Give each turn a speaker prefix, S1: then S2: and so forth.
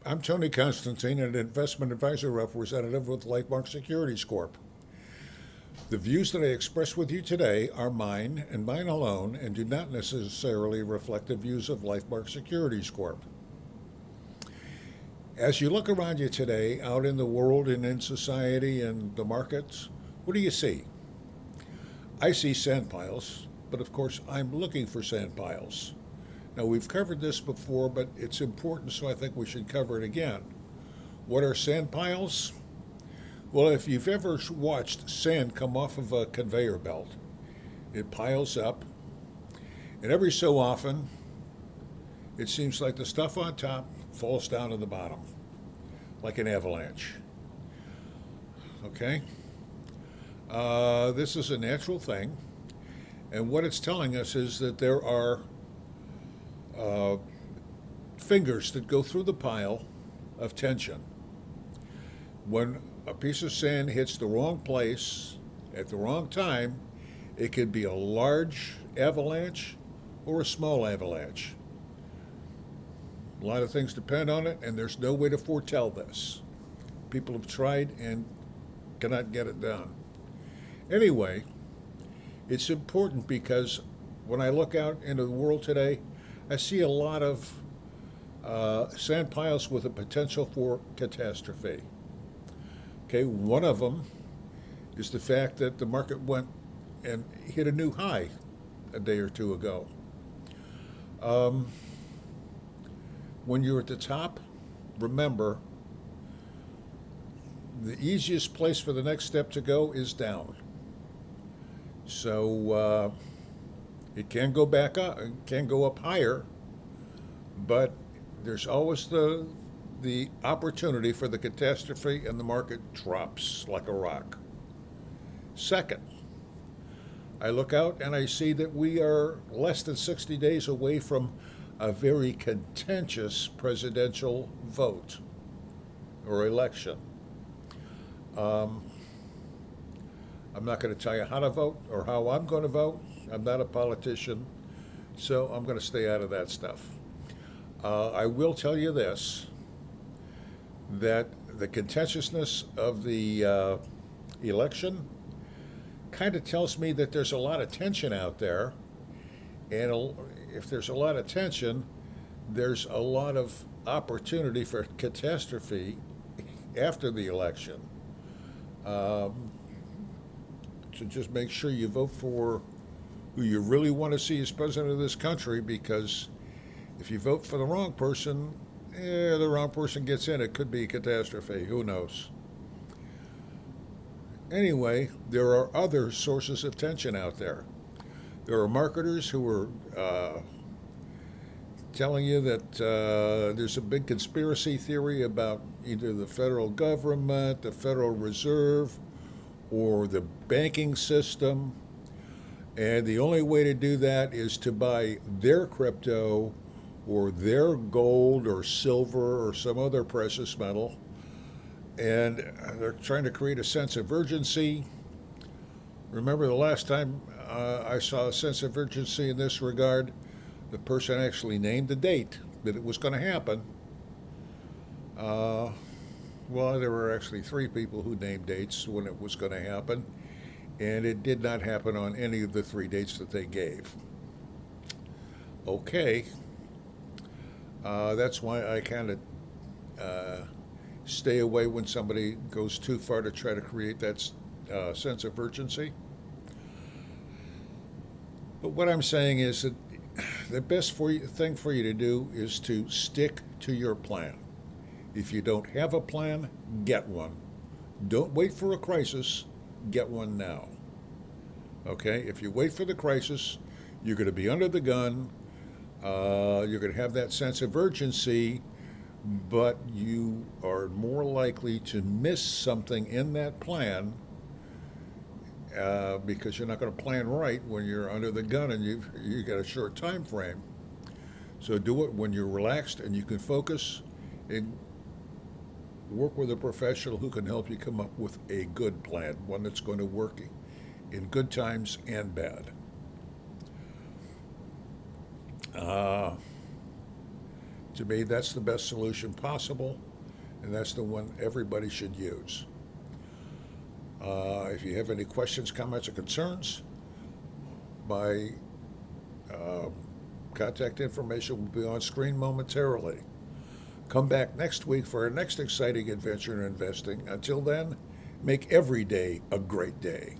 S1: I'm Tony Constantine, an investment advisor representative with Lifemark Securities Corp. The views that I express with you today are mine and mine alone and do not necessarily reflect the views of Lifemark Securities Corp. As you look around you today, out in the world and in society and the markets, what do you see? I see sand piles, but of course I'm looking for sand piles. Now, we've covered this before, but it's important, so I think we should cover it again. What are sand piles? Well, if you've ever watched sand come off of a conveyor belt, it piles up, and every so often, it seems like the stuff on top falls down to the bottom, like an avalanche. Okay? This is a natural thing, and what it's telling us is that there are uh, fingers that go through the pile of tension. When a piece of sand hits the wrong place at the wrong time, it could be a large avalanche or a small avalanche. A lot of things depend on it, and there's no way to foretell this. People have tried and cannot get it done. Anyway, it's important because when I look out into the world today, I see a lot of sand piles with a potential for catastrophe. Okay, one of them is the fact that the market went and hit a new high a day or two ago. Um, when you're at the top, remember the easiest place for the next step to go is down. So it can go back up, it can go up higher, but there's always the opportunity for the catastrophe and the market drops like a rock. Second, I look out and I see that we are less than 60 days away from a very contentious presidential vote or election. Um, I'm not going to tell you how to vote or how I'm going to vote. I'm not a politician, so I'm going to stay out of that stuff. I will tell you this, that the contentiousness of the election kind of tells me that there's a lot of tension out there. And if there's a lot of tension, there's a lot of opportunity for catastrophe after the election. Um, so just make sure you vote for who you really want to see as president of this country, because if you vote for the wrong person, the wrong person gets in, it could be a catastrophe. Who knows? Anyway, there are other sources of tension out there. There are marketers who are telling you that there's a big conspiracy theory about either the federal government, the Federal Reserve, or the banking system. And the only way to do that is to buy their crypto or their gold or silver or some other precious metal. And they're trying to create a sense of urgency. Remember the last time I saw a sense of urgency in this regard? The person actually named the date that it was going to happen. Uh, well, there were actually three people who named dates when it was going to happen, and it did not happen on any of the three dates that they gave. Okay, that's why I kind of uh, stay away when somebody goes too far to try to create that sense of urgency. But what I'm saying is that the best thing for you to do is to stick to your plan. If you don't have a plan, get one. Don't wait for a crisis, get one now. Okay? If you wait for the crisis, you're going to be under the gun, you're going to have that sense of urgency, but you are more likely to miss something in that plan because you're not going to plan right when you're under the gun and you've got a short time frame. So do it when you're relaxed and you can focus and work with a professional who can help you come up with a good plan, one that's going to work in good times and bad. To me, that's the best solution possible, and that's the one everybody should use. If you have any questions, comments, or concerns, my contact information will be on screen momentarily. Come back next week for our next exciting adventure in investing. Until then, make every day a great day.